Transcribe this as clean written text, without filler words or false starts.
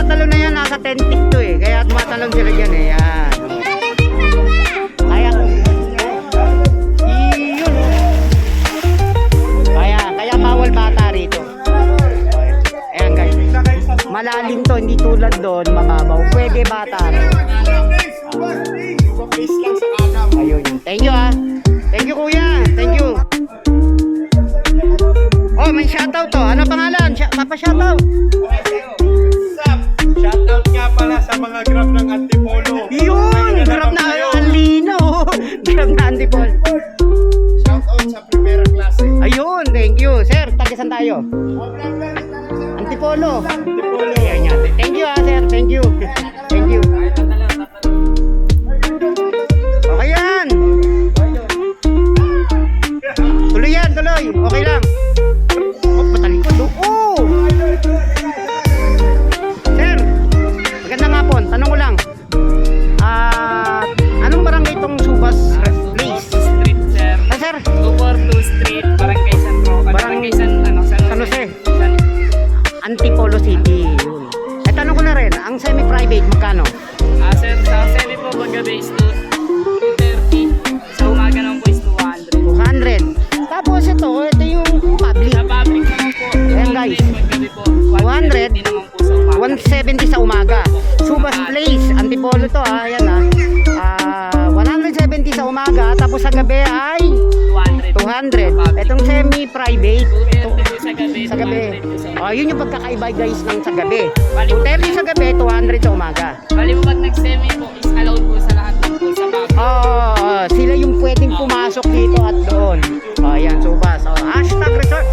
tumatalon na yan, nasa 10 feet to eh. Kaya tumatalon sila dyan eh. Yan. Kaya, kaya bawal bata rito. Ayan guys. Malalim to, hindi tulad doon, mababaw. Pwede bata rin. Ayun yun. Thank you ah. Thank you kuya. Thank you. Oh, may shoutout to. Ano pangalan? Papa-shoutout. Shoutout nga pala sa mga grab ng Antipolo. Yun! Grab na Alino. Grab na Antipolo. Shoutout sa Primera Klase. Ayun, thank you. Sir, tagisan tayo. Antipolo. Antipolo. Ayan yan. Thank you ah, sir. Thank you. Thank you. Okay yan. Tuloy yan, tuloy. Okay lang. Oh, patalikod. Oh! Sir, magandang hapon. Tanong ko lang. Anong barangay itong Subas Place? Street, sir. Sir? 242 Street, Barangay San Roque. Barangay San Jose. Antipolo City. Yun. Tanong ko na rin, ang semi-private magkano? Sir, sa semi po, paggabi is 230. Sa umaga naman po is 200. 200. Tapos ito yung public. Sa public naman po, Ayan, guys. paggabi po, 100. 150 naman po sa umaga. 170 sa umaga. Subas Place, Antipolo to ha. Ayan ha. 170 sa umaga, tapos sa gabi ay 200. Itong semi-private. 230 po sa gabi. Sa gabi. 200 po sa umaga. Yun yung pagkakaiba guys ng sa gabi. Bali po, 230 sa gabi, 200 sa umaga. bali po pag nag-semi po, is allowed po sa lahat ng po sa public. Sila yung pwedeng pumasok dito at doon. Ayan, Subas. Hashtag resort.